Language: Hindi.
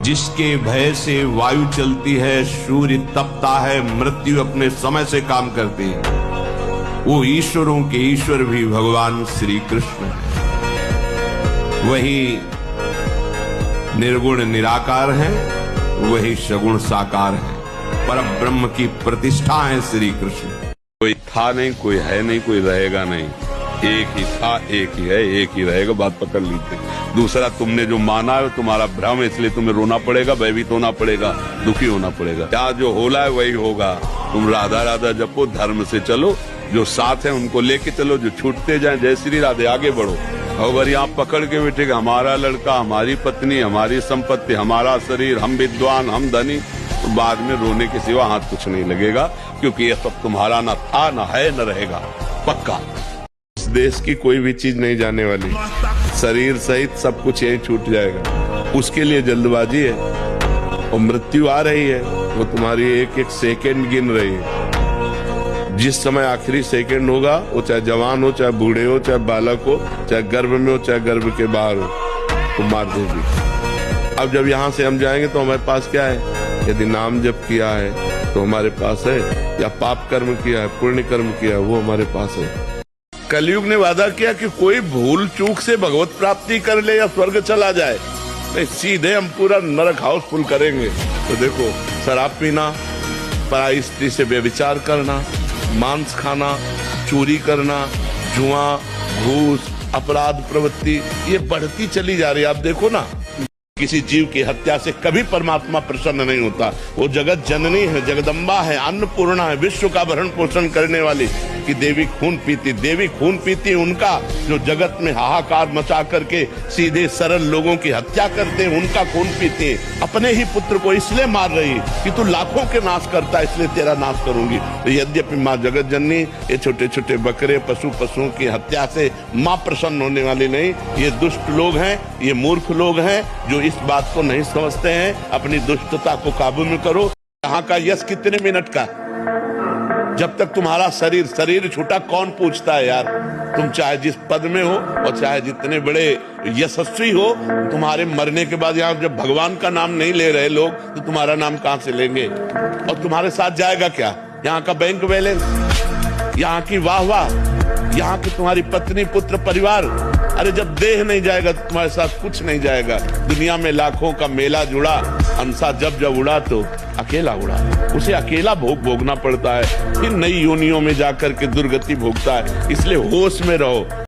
जिसके भय से वायु चलती है, सूर्य तपता है, मृत्यु अपने समय से काम करती है, वो ईश्वरों के ईश्वर भी भगवान श्री कृष्ण है। वही निर्गुण निराकार है, वही सगुण साकार है, परम ब्रह्म की प्रतिष्ठा है श्री कृष्ण। कोई था नहीं, कोई है नहीं, कोई रहेगा नहीं, एक ही था, एक ही है, एक ही रहेगा। बात पकड़ लीजिए। दूसरा, तुमने जो माना है तुम्हारा भ्रम है, इसलिए तुम्हें रोना पड़ेगा, भयभीत होना पड़ेगा, दुखी होना पड़ेगा। क्या जो होला है वही होगा। तुम राधा राधा जपो, धर्म से चलो, जो साथ है उनको लेके चलो, जो छूटते जाए जय श्री राधे, आगे बढ़ो। अगर यहाँ पकड़ के बैठेगा हमारा लड़का, हमारी पत्नी, हमारी संपत्ति, हमारा शरीर, हम विद्वान, हम धनी, तो बाद में रोने के सिवा हाथ कुछ नहीं लगेगा, क्योंकि ये सब तुम्हारा न था, न है, न रहेगा, पक्का। इस देश की कोई भी चीज नहीं जाने वाली, शरीर सहित सब कुछ यही छूट जाएगा। उसके लिए जल्दबाजी है और मृत्यु आ रही है, वो तुम्हारी एक एक सेकेंड गिन रही है। जिस समय आखिरी सेकंड होगा, वो चाहे जवान हो, चाहे बूढ़े हो, चाहे बालक हो, चाहे गर्भ में हो, चाहे गर्भ के बाहर हो, तो मार देगी। अब जब यहाँ से हम जाएंगे तो हमारे पास क्या है? यदि नाम जप किया है तो हमारे पास है, या पाप कर्म किया है, पुण्य कर्म किया है, वो हमारे पास है। कलयुग ने वादा किया कि कोई भूल चूक से भगवत प्राप्ति कर ले या स्वर्ग चला जाए, नहीं, सीधे हम पूरा नरक हाउसफुल करेंगे। तो देखो, शराब पीना, पराई स्त्री से व्यभिचार करना, मांस खाना, चोरी करना, जुआ, घूस, अपराध प्रवृत्ति, ये बढ़ती चली जा रही है। आप देखो ना, किसी जीव की हत्या से कभी परमात्मा प्रसन्न नहीं होता। वो जगत जननी है, जगदम्बा है, अन्नपूर्णा है, विश्व का भरण पोषण करने वाली कि देवी खून पीती। देवी खून पीती उनका जो जगत में हाहाकार मचा करके सीधे सरल लोगों की हत्या करते हैं, उनका खून पीती है। अपने ही पुत्र को इसलिए मार रही कि तू लाखों के नाश करता है, इसलिए तेरा नाश करूंगी। तो यद्यपि माँ जगत जननी ये छोटे छोटे बकरे, पशुओं की हत्या से माँ प्रसन्न होने वाली नहीं। ये दुष्ट लोग हैं, ये मूर्ख लोग हैं जो इस बात को नहीं समझते हैं। अपनी दुष्टता को काबू में करो। यहाँ का यश कितने मिनट का? जब तक तुम्हारा शरीर छूटा, कौन पूछता है यार? तुम चाहे जिस पद में हो और चाहे जितने बड़े यशस्वी हो, तुम्हारे मरने के बाद यहाँ जब भगवान का नाम नहीं ले रहे लोग, तो तुम्हारा नाम कहाँ से लेंगे? और तुम्हारे साथ जाएगा क्या? यहाँ का बैंक बैलेंस, यहाँ की वाह, यहाँ की तुम्हारी पत्नी, पुत्र, परिवार। अरे जब देह नहीं जाएगा तो तुम्हारे साथ कुछ नहीं जाएगा। दुनिया में लाखों का मेला जुड़ा, हंसा जब उड़ा तो अकेला उड़ा। उसे अकेला भोगना पड़ता है, फिर नई योनियों में जाकर के दुर्गति भोगता है। इसलिए होश में रहो।